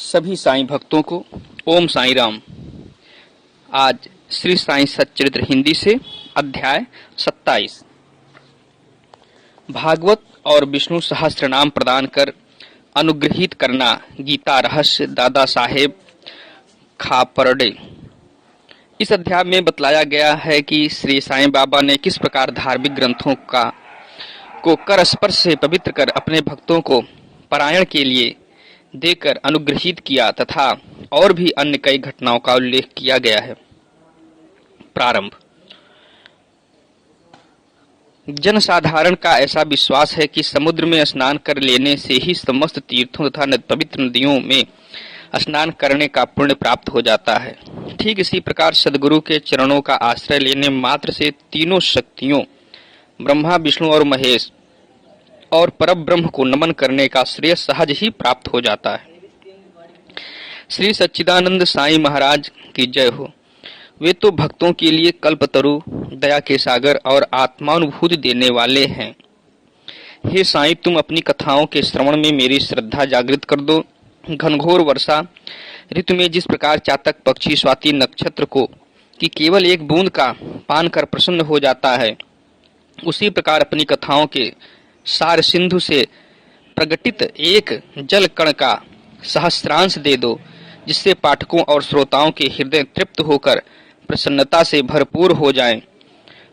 सभी साईं भक्तों को ओम साईं राम। आज श्री साईं सच्चरित्र हिंदी से अध्याय 27 भागवत और विष्णु सहस्त्रनाम प्रदान कर अनुग्रहित करना। गीता रहस्य दादा साहेब खापरडे। इस अध्याय में बतलाया गया है कि श्री साईं बाबा ने किस प्रकार धार्मिक ग्रंथों को कर स्पर्श से पवित्र कर अपने भक्तों को पारायण के लिए देकर अनुग्रहित किया तथा और भी अन्य कई घटनाओं का उल्लेख किया गया है। प्रारंभ। जनसाधारण का ऐसा विश्वास है कि समुद्र में स्नान कर लेने से ही समस्त तीर्थों तथा पवित्र नदियों में स्नान करने का पुण्य प्राप्त हो जाता है। ठीक इसी प्रकार सद्गुरु के चरणों का आश्रय लेने मात्र से तीनों शक्तियों ब्रह्मा विष्णु और महेश और परब्रह्म को नमन करने का श्रेय सहज ही प्राप्त हो जाता है। श्री सच्चिदानंद साईं महाराज की जय हो। वे तो भक्तों के लिए कल्पतरु, दया के सागर और आत्मानुभूति देने वाले हैं। हे साईं, तुम अपनी कथाओं के श्रवण में मेरी श्रद्धा जागृत कर दो। घनघोर वर्षा ऋतु में जिस प्रकार चातक पक्षी स्वाति नक्षत्र को कि केवल एक बूंद का पान कर प्रसन्न हो जाता है, उसी प्रकार अपनी कथाओं के सार सिंधु से प्रगटित एक जल कण का सहस्त्रांश दे दो, जिससे पाठकों और श्रोताओं के हृदय तृप्त होकर प्रसन्नता से भरपूर हो जाएं,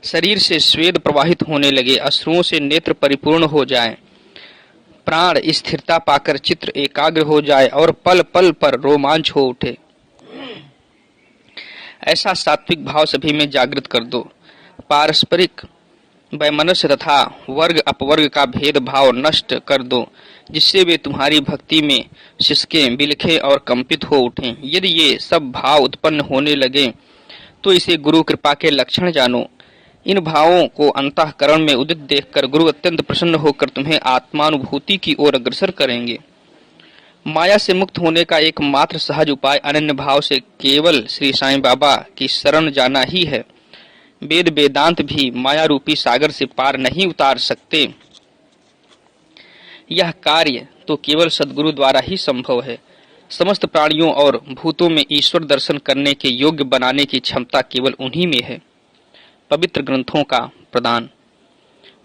शरीर से स्वेद प्रवाहित होने लगे, अश्रुओं से नेत्र परिपूर्ण हो जाएं, प्राण स्थिरता पाकर चित्र एकाग्र हो जाए और पल पल पर रोमांच हो उठे। ऐसा सात्विक भाव सभी में जागृत कर दो। पारस्परिक वैमनस्य तथा वर्ग अपवर्ग का भेदभाव नष्ट कर दो, जिससे वे तुम्हारी भक्ति में सिसकें, बिलखें और कंपित हो उठें। यदि ये सब भाव उत्पन्न होने लगे तो इसे गुरु कृपा के लक्षण जानो। इन भावों को अंतःकरण में उदित देखकर गुरु अत्यंत प्रसन्न होकर तुम्हें आत्मानुभूति की ओर अग्रसर करेंगे। माया से मुक्त होने का एकमात्र सहज उपाय अनन्य भाव से केवल श्री साईं बाबा की शरण जाना ही है। वेद वेदांत भी माया रूपी सागर से पार नहीं उतार सकते। यह कार्य तो केवल सद्गुरु द्वारा ही संभव है। समस्त प्राणियों और भूतों में ईश्वर दर्शन करने के योग्य बनाने की क्षमता केवल उन्हीं में है। पवित्र ग्रंथों का प्रदान।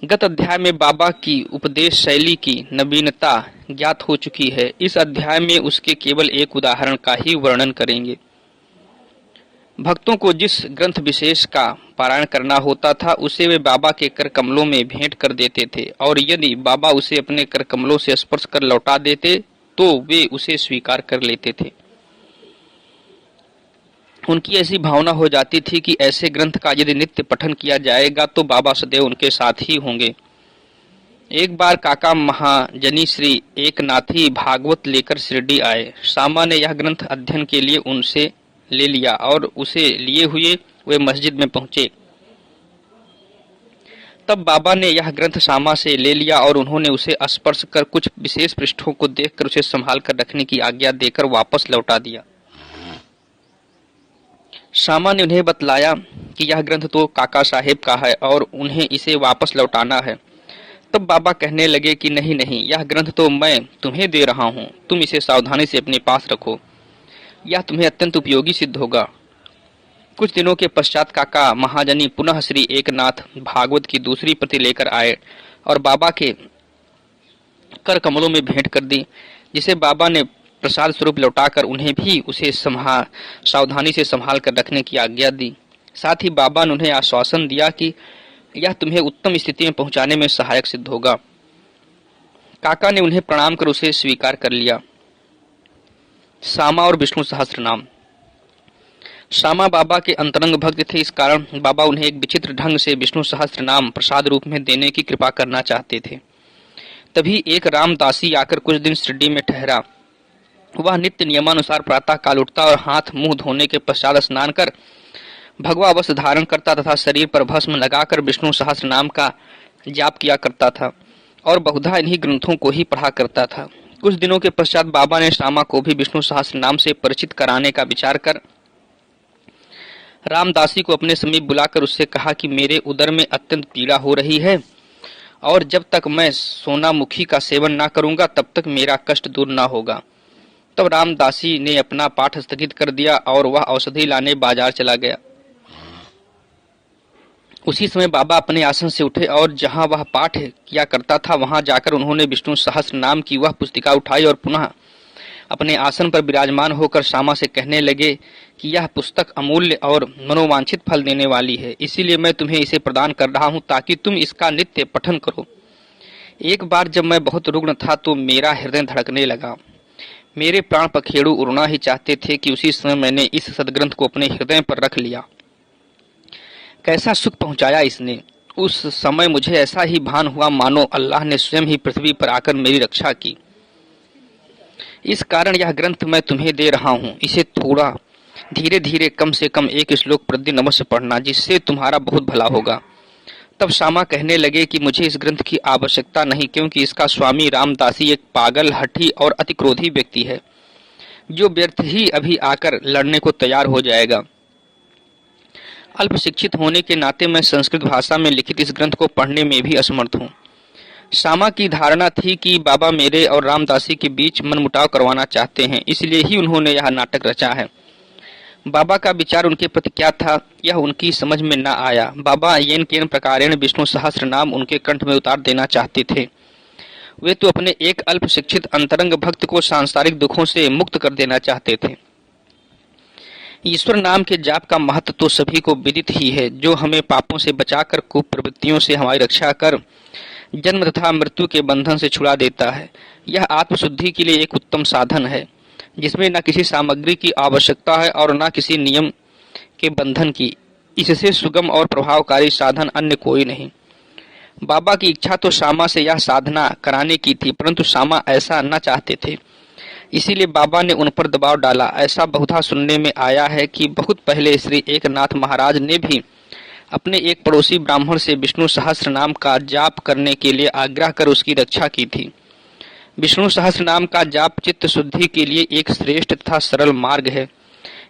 गत अध्याय में बाबा की उपदेश शैली की नवीनता ज्ञात हो चुकी है। इस अध्याय में उसके केवल एक उदाहरण का ही वर्णन करेंगे। भक्तों को जिस ग्रंथ विशेष का पारायण करना होता था, उसे वे बाबा के कर कमलों में भेंट कर देते थे, और यदि बाबा उसे अपने कर कमलों से स्पर्श कर लौटा देते तो वे उसे स्वीकार कर लेते थे। उनकी ऐसी भावना हो जाती थी कि ऐसे ग्रंथ का यदि नित्य पठन किया जाएगा तो बाबा सदैव उनके साथ ही होंगे। एक बार काका महाजनी श्री एकनाथी भागवत लेकर शिरडी आए। सामा ने यह ग्रंथ अध्ययन के लिए उनसे ले लिया और उसे लिए हुए वे मस्जिद में पहुंचे। तब बाबा ने यह ग्रंथ सामा से ले लिया और उन्होंने उसे स्पर्श कर कुछ विशेष पृष्ठों को देखकर उसे संभाल कर रखने की आज्ञा देकर वापस लौटा दिया। सामा ने उन्हें बतलाया कि यह ग्रंथ तो काका साहेब का है और उन्हें इसे वापस लौटाना है। तब बाबा कहने लगे कि नहीं नहीं, यह ग्रंथ तो मैं तुम्हें दे रहा हूँ, तुम इसे सावधानी से अपने पास रखो, यह तुम्हें अत्यंत उपयोगी सिद्ध होगा। कुछ दिनों के पश्चात काका महाजनी पुनः श्री एकनाथ भागवत की दूसरी प्रति लेकर आए और बाबा के कर कमलों में भेंट कर दी, जिसे बाबा ने प्रसाद स्वरूप लौटाकर उन्हें भी उसे सावधानी से संभाल कर रखने की आज्ञा दी। साथ ही बाबा ने उन्हें आश्वासन दिया कि यह तुम्हें उत्तम स्थिति में पहुंचाने में सहायक सिद्ध होगा। काका ने उन्हें प्रणाम कर उसे स्वीकार कर लिया। सामा और विष्णु सहस्त्रनाम। सामा बाबा के अंतरंग भक्त थे, इस कारण बाबा उन्हें एक विचित्र ढंग से विष्णु सहस्त्रनाम प्रसाद रूप में देने की कृपा करना चाहते थे। तभी एक रामदासी आकर कुछ दिन शिरडी में ठहरा। वह नित्य नियमानुसार प्रातः काल उठता और हाथ मुंह धोने के पश्चात स्नान कर भगवा वस्त्र धारण करता तथा शरीर पर भस्म लगाकर विष्णु सहस्त्रनाम का जाप किया करता था और बहुधा इन्हीं ग्रंथों को ही पढ़ा करता था। कुछ दिनों के पश्चात बाबा ने सामा को भी विष्णु सहस्त्रनाम से परिचित कराने का विचार कर रामदासी को अपने समीप बुलाकर उससे कहा कि मेरे उदर में अत्यंत पीड़ा हो रही है और जब तक मैं सोनामुखी का सेवन ना करूंगा तब तक मेरा कष्ट दूर ना होगा। तब रामदासी ने अपना पाठ स्थगित कर दिया और वह औषधि लाने बाजार चला गया। उसी समय बाबा अपने आसन से उठे और जहां वह पाठ किया करता था वहां जाकर उन्होंने विष्णु सहस्त्र नाम की वह पुस्तिका उठाई और पुनः अपने आसन पर विराजमान होकर श्यामा से कहने लगे कि यह पुस्तक अमूल्य और मनोवांछित फल देने वाली है, इसीलिए मैं तुम्हें इसे प्रदान कर रहा हूं ताकि तुम इसका नित्य पठन करो। एक बार जब मैं बहुत रुग्ण था तो मेरा हृदय धड़कने लगा। मेरे प्राण पखेरु उड़ना ही चाहते थे कि उसी समय मैंने इस सदग्रंथ को अपने हृदय पर रख लिया। कैसा सुख पहुंचाया इसने। उस समय मुझे ऐसा ही भान हुआ मानो अल्लाह ने स्वयं ही पृथ्वी पर आकर मेरी रक्षा की। इस कारण यह ग्रंथ मैं तुम्हें दे रहा हूं। इसे थोड़ा धीरे धीरे कम से कम एक श्लोक प्रतिदिन अवश्य पढ़ना, जिससे तुम्हारा बहुत भला होगा। तब श्यामा कहने लगे कि मुझे इस ग्रंथ की आवश्यकता नहीं, क्योंकि इसका स्वामी रामदासी एक पागल, हठी और अति क्रोधी व्यक्ति है, जो व्यर्थ ही अभी आकर लड़ने को तैयार हो जाएगा। अल्प शिक्षित होने के नाते मैं संस्कृत भाषा में लिखित इस ग्रंथ को पढ़ने में भी असमर्थ हूँ। श्यामा की धारणा थी कि बाबा मेरे और रामदासी के बीच मनमुटाव करवाना चाहते हैं, इसलिए ही उन्होंने यह नाटक रचा है। बाबा का विचार उनके प्रति क्या था यह उनकी समझ में न आया। बाबा येन केन प्रकारेण विष्णु सहस्त्र नाम उनके कंठ में उतार देना चाहते थे। वे तो अपने एक अल्प शिक्षित अंतरंग भक्त को सांसारिक दुखों से मुक्त कर देना चाहते थे। ईश्वर नाम के जाप का महत्व तो सभी को विदित ही है, जो हमें पापों से बचाकर कुप्रवृत्तियों से हमारी रक्षा कर जन्म तथा मृत्यु के बंधन से छुड़ा देता है। यह आत्मशुद्धि के लिए एक उत्तम साधन है, जिसमें न किसी सामग्री की आवश्यकता है और न किसी नियम के बंधन की। इससे सुगम और प्रभावकारी साधन अन्य कोई नहीं। बाबा की इच्छा तो श्यामा से यह साधना कराने की थी, परंतु श्यामा ऐसा न चाहते थे, इसीलिए बाबा ने उन पर दबाव डाला। ऐसा बहुधा सुनने में आया है कि बहुत पहले श्री एकनाथ महाराज ने भी अपने एक पड़ोसी ब्राह्मण से विष्णु सहस्त्र नाम का जाप करने के लिए आग्रह कर उसकी रक्षा की थी। विष्णु सहस्त्र नाम का जाप चित्त शुद्धि के लिए एक श्रेष्ठ तथा सरल मार्ग है,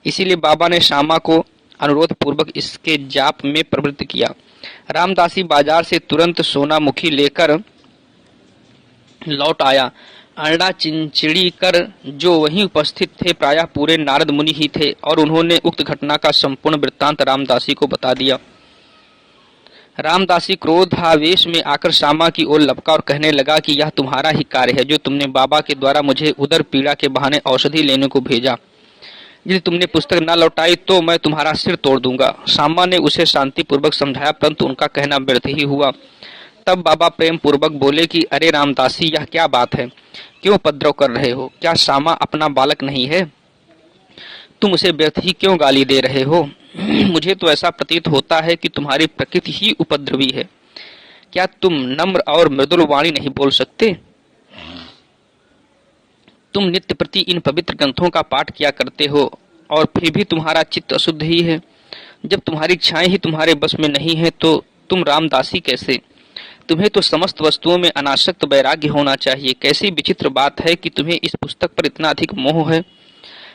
इसीलिए बाबा ने श्यामा को अनुरोध पूर्वक इसके जाप में प्रवृत्त किया। रामदासी बाजार से तुरंत सोनामुखी लेकर लौट आया। अरड़ा चिंचिड़ी कर जो वहीं उपस्थित थे प्रायः पूरे नारद मुनि ही थे, और उन्होंने उक्त घटना का संपूर्ण वृत्तांत रामदासी को बता दिया। रामदासी क्रोधावेश में आकर श्यामा की ओर लपका और कहने लगा कि यह तुम्हारा ही कार्य है, जो तुमने बाबा के द्वारा मुझे उदर पीड़ा के बहाने औषधि लेने को भेजा। यदि तुमने पुस्तक न लौटाई तो मैं तुम्हारा सिर तोड़ दूंगा। श्यामा ने उसे शांतिपूर्वक समझाया, परंतु उनका कहना व्यर्थ ही हुआ। तब बाबा प्रेम पूर्वक बोले कि अरे रामदासी, यह क्या बात है, क्यों उपद्रव कर रहे हो? क्या श्यामा अपना बालक नहीं है? तुम उसे व्यर्थ ही क्यों गाली दे रहे हो? मुझे तो ऐसा प्रतीत होता है कि तुम्हारी प्रकृति ही उपद्रवी है। क्या तुम नम्र और मृदुल वाणी नहीं बोल सकते? तुम नित्य प्रति इन पवित्र ग्रंथों का पाठ किया करते हो और फिर भी तुम्हारा चित्त अशुद्ध ही है। जब तुम्हारी इच्छाएं ही तुम्हारे बस में नहीं है तो तुम रामदासी कैसे? तुम्हें तो समस्त वस्तुओं में अनासक्त वैराग्य होना चाहिए। कैसी विचित्र बात है कि तुम्हें इस पुस्तक पर इतना अधिक मोह है।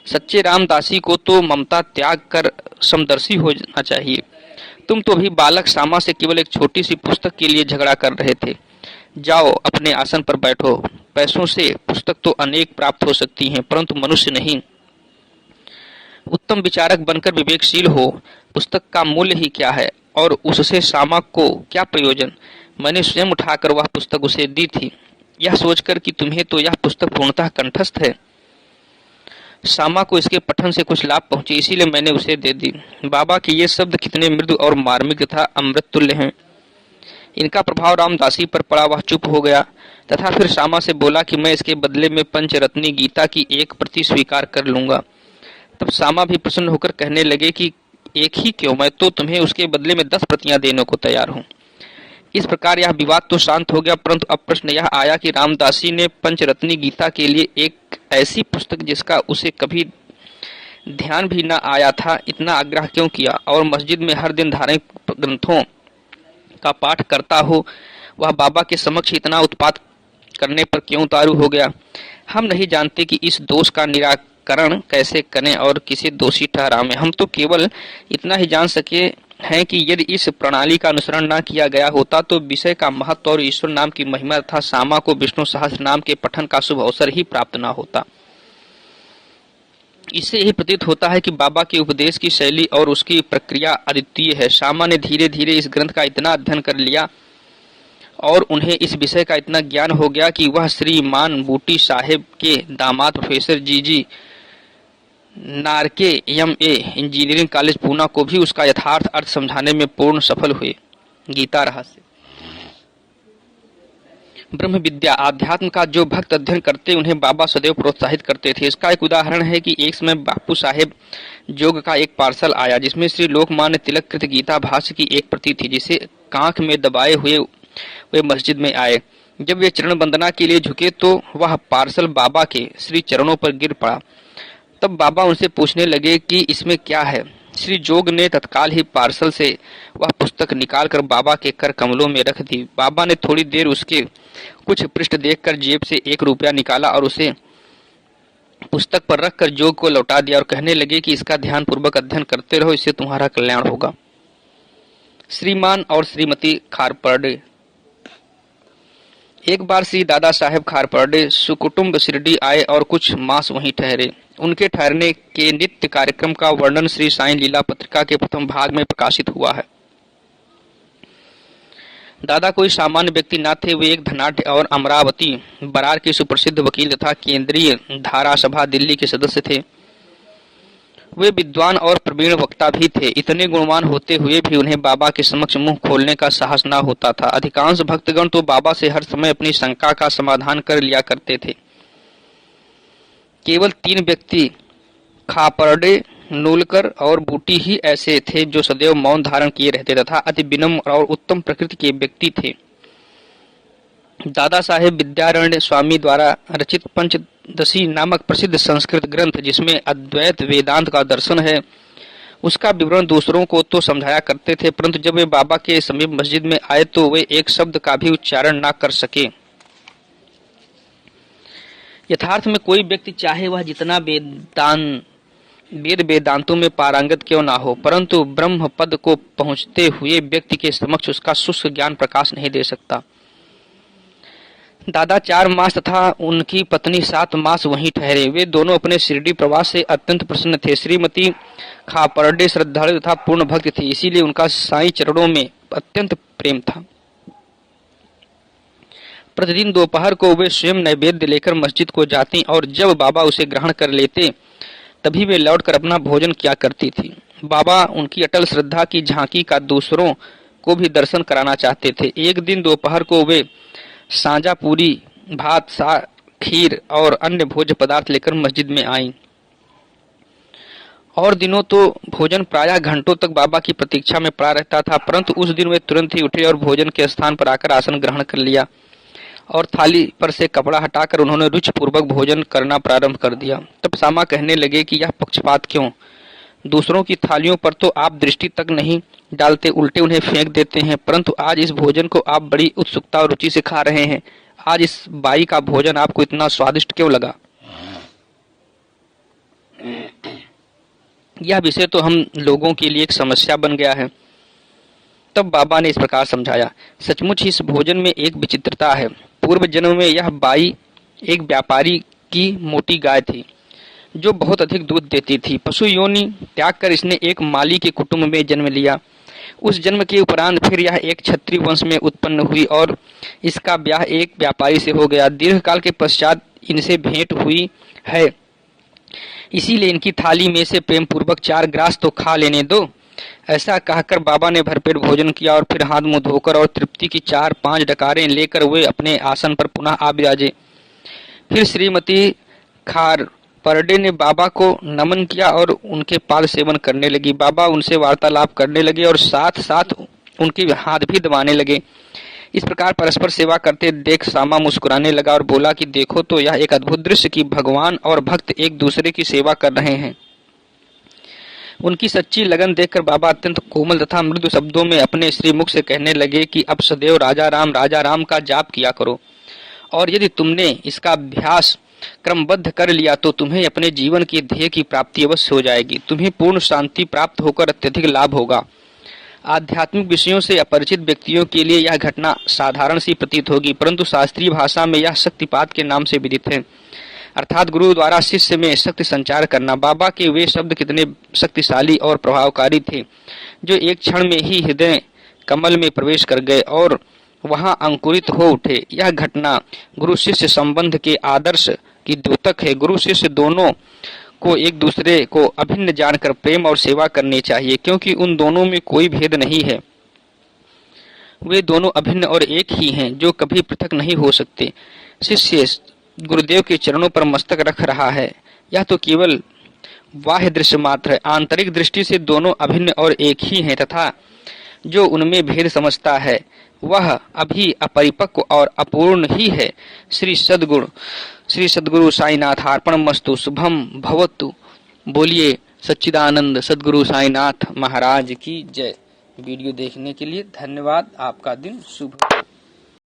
सच्चे रामदासी को तो ममता त्याग कर समदर्शी होना चाहिए। तुम तो अभी बालक श्यामा से केवल एक छोटी सी पुस्तक के लिए झगड़ा कर रहे थे। जाओ अपने आसन पर बैठो। पैसों से पुस्तक तो अनेक प्राप्त हो सकती हैं, परंतु मनुष्य नहीं। उत्तम विचारक बनकर विवेकशील हो। पुस्तक का मूल्य ही क्या है और उससे श्यामा को क्या प्रयोजन? मैंने स्वयं उठाकर वह पुस्तक उसे दी थी, यह सोचकर कि तुम्हें तो यह पुस्तक पूर्णतः कंठस्थ है। श्यामा को इसके पठन से कुछ लाभ पहुंचे, इसीलिए मैंने उसे दे दी। बाबा के ये शब्द कितने मृदु और मार्मिक तथा अमृत तुल्य हैं। इनका प्रभाव रामदासी पर पड़ा। वह चुप हो गया तथा फिर श्यामा से बोला कि मैं इसके बदले में पंचरत्नी गीता की एक प्रति स्वीकार कर लूंगा। तब श्यामा भी प्रसन्न होकर कहने लगे कि एक ही क्यों, मैं तो तुम्हें उसके बदले में 10 प्रतियां देने को तैयार हूँ। इस प्रकार यह विवाद तो शांत हो गया, परंतु अब प्रश्न यह आया कि रामदासी ने पंचरत्नी गीता के लिए एक ऐसी पुस्तक जिसका उसे कभी ध्यान भी न आया था इतना आग्रह क्यों किया, और मस्जिद में हर दिन धार्मिक ग्रंथों का पाठ करता हो वह बाबा के समक्ष इतना उत्पात करने पर क्यों उतारू हो गया। हम नहीं जानते कि इस दोष का निराकरण कैसे करें और किसे दोषी ठहरावें। हम तो केवल इतना ही जान सके हैं कि यदि इस प्रणाली का अनुसरण न किया गया होता तो विषय का महत्व और ईश्वर नाम की महिमा तथा श्यामा को विष्णु सहस्त्र नाम के पठन का शुभ अवसर ही प्राप्त न होता। इससे यही प्रतीत होता है कि बाबा के उपदेश की शैली और उसकी प्रक्रिया अद्वितीय है। श्यामा ने धीरे धीरे इस ग्रंथ का इतना अध्ययन कर लिया और उन्हें इस विषय का इतना ज्ञान हो गया कि वह श्रीमान बूटी साहेब के दामाद प्रोफेसर जी नारके एम.ए. इंजीनियरिंग कॉलेज पूना को भी उसका यथार्थ अर्थ समझाने में पूर्ण सफल हुए। गीता रहस्य। ब्रह्म विद्या आध्यात्म का जो भक्त अध्ययन करते उन्हें बाबा सदैव प्रोत्साहित करते थे। इसका एक उदाहरण है कि एक समय बापू साहेब जोग का एक पार्सल आया जिसमें श्री लोकमान्य तिलक कृत गीता भाष्य की एक प्रति थी, जिसे कांख में दबाए हुए वे मस्जिद में आए। जब वे चरण वंदना के लिए झुके तो वह पार्सल बाबा के श्री चरणों पर गिर पड़ा। तब बाबा उनसे पूछने लगे कि इसमें क्या है। श्री जोग ने तत्काल ही पार्सल से वह पुस्तक निकालकर बाबा के कर कमलों में रख दी। बाबा ने थोड़ी देर उसके कुछ पृष्ठ देखकर जेब से 1 रुपया निकाला और उसे पुस्तक पर रखकर जोग को लौटा दिया और कहने लगे कि इसका ध्यान पूर्वक अध्ययन करते रहो, इससे तुम्हारा कल्याण होगा। श्रीमान और श्रीमती खारपर्डे। एक बार श्री दादा साहेब खारपर्डे सुकुटुंब शिरडी आए और कुछ मास वहीं ठहरे। उनके ठहरने के नित्य कार्यक्रम का वर्णन श्री साईं लीला पत्रिका के प्रथम भाग में प्रकाशित हुआ है। दादा कोई सामान्य व्यक्ति न थे। वे एक धनाढ्य और अमरावती बरार के सुप्रसिद्ध वकील तथा केंद्रीय धारा सभा दिल्ली के सदस्य थे। वे विद्वान और प्रवीण वक्ता भी थे। इतने गुणवान होते हुए भी उन्हें बाबा के समक्ष मुंह खोलने का साहस न होता था। अधिकांश भक्तगण तो बाबा से हर समय अपनी शंका का समाधान कर लिया करते थे। केवल 3 व्यक्ति खापर्डे, नूलकर और बूटी ही ऐसे थे जो सदैव मौन धारण किए रहते तथा अति विनम्र और उत्तम प्रकृति के व्यक्ति थे। दादा साहेब विद्यारण्य स्वामी द्वारा रचित पंचदशी नामक प्रसिद्ध संस्कृत ग्रंथ जिसमें अद्वैत वेदांत का दर्शन है, उसका विवरण दूसरों को तो समझाया करते थे, परंतु जब वे बाबा के समीप मस्जिद में आए तो वे एक शब्द का भी उच्चारण न कर सके। यथार्थ में कोई व्यक्ति चाहे वह जितना वेद वेदांतों में पारंगत क्यों ना हो, परंतु ब्रह्म पद को पहुंचते हुए व्यक्ति के समक्ष उसका शुष्क ज्ञान प्रकाश नहीं दे सकता। दादा 4 मास तथा उनकी पत्नी 7 मास वहीं ठहरे। वे दोनों अपने शिरडी प्रवास से अत्यंत प्रसन्न थे। श्रीमती खापर्डे श्रद्धालु तथा पूर्ण भक्त थी, इसीलिए उनका साईं चरणों में अत्यंत प्रेम था। प्रतिदिन दोपहर को वे स्वयं नैवेद्य लेकर मस्जिद को जाती और जब बाबा उसे ग्रहण कर लेते तभी वे लौटकर अपना भोजन किया करती थी। बाबा उनकी अटल श्रद्धा की झांकी का दूसरों को भी दर्शन कराना चाहते थे। एक दिन दोपहर को वे साझा पूरी, भात, साग, खीर और अन्य भोज्य पदार्थ लेकर मस्जिद में आईं। और दिनों तो भोजन प्रायः घंटों तक बाबा की प्रतीक्षा में पड़ा रहता था, परंतु उस दिन वे तुरंत ही उठे और भोजन के स्थान पर आकर आसन ग्रहण कर लिया और थाली पर से कपड़ा हटाकर उन्होंने रुचि पूर्वक भोजन करना प्रारंभ कर दिया। तब सामा कहने लगे कि यह पक्षपात क्यों? दूसरों की थालियों पर तो आप दृष्टि तक नहीं डालते, उल्टे उन्हें फेंक देते हैं, परंतु आज इस भोजन को आप बड़ी उत्सुकता और रुचि से खा रहे हैं। आज इस बाई का भोजन आपको इतना स्वादिष्ट क्यों लगा? यह विषय तो हम लोगों के लिए एक समस्या बन गया है। तब बाबा ने इस प्रकार समझाया, सचमुच इस भोजन में एक विचित्रता है। पूर्व जन्म में यह बाई एक व्यापारी की मोटी गाय थी जो बहुत अधिक दूध देती थी। पशु योनि त्याग कर इसने एक माली के कुटुंब में जन्म लिया। उस जन्म के उपरांत फिर यह एक क्षत्रिय वंश में उत्पन्न हुई और इसका ब्याह एक व्यापारी से हो गया। दीर्घकाल के पश्चात इनसे भेंट हुई है, इसीलिए इनकी थाली में से प्रेम पूर्वक 4 ग्रास तो खा लेने दो। ऐसा कहकर बाबा ने भरपेट भोजन किया और फिर हाथ मुंह धोकर और तृप्ति की 4-5 डकारें लेकर वे अपने आसन पर पुनः आ विराजे। फिर श्रीमती खारपर्डे ने बाबा को नमन किया और उनके पाद सेवन करने लगी। बाबा उनसे वार्तालाप करने लगे और साथ साथ उनके हाथ भी दबाने लगे। इस प्रकार परस्पर सेवा करते देख सामा मुस्कुराने लगा और बोला कि देखो तो यह एक अद्भुत दृश्य कि भगवान और भक्त एक दूसरे की सेवा कर रहे हैं। उनकी सच्ची लगन देखकर बाबा अत्यंत कोमल तथा मृदु शब्दों में अपने श्रीमुख से कहने लगे कि अब सदैव राजा राम का जाप किया करो, और यदि तुमने इसका अभ्यास क्रमबद्ध कर लिया तो तुम्हें अपने जीवन के ध्येय की प्राप्ति अवश्य हो जाएगी। तुम्हें पूर्ण शांति प्राप्त होकर अत्यधिक लाभ होगा। आध्यात्मिक विषयों से अपरिचित व्यक्तियों के लिए यह घटना साधारण सी प्रतीत होगी, परंतु शास्त्रीय भाषा में यह शक्तिपात के नाम से विदित है। अर्थात गुरु द्वारा शिष्य में शक्ति संचार करना। बाबा के वे शब्द कितने शक्तिशाली और प्रभावकारी थे जो एक क्षण में ही हृदय कमल में प्रवेश कर गए और वहां अंकुरित हो उठे। यह घटना गुरु शिष्य संबंध के आदर्श की द्योतक है। गुरु शिष्य दोनों को एक दूसरे को अभिन्न जानकर प्रेम और सेवा करनी चाहिए, क्योंकि उन दोनों में कोई भेद नहीं है। वे दोनों अभिन्न और एक ही हैं जो कभी पृथक नहीं हो सकते। शिष्य गुरुदेव के चरणों पर मस्तक रख रहा है, यह तो केवल बाह्य दृश्य मात्र है। आंतरिक दृष्टि से दोनों अभिन्न और एक ही हैं तथा जो उनमें भेद समझता है वह अभी अपरिपक्व और अपूर्ण ही है। श्री सद्गुरु साईनाथ अर्पणमस्तु। शुभम भवतु। बोलिए सच्चिदानंद सद्गुरु साईनाथ महाराज की जय। वीडियो देखने के लिए धन्यवाद। आपका दिन शुभ हो।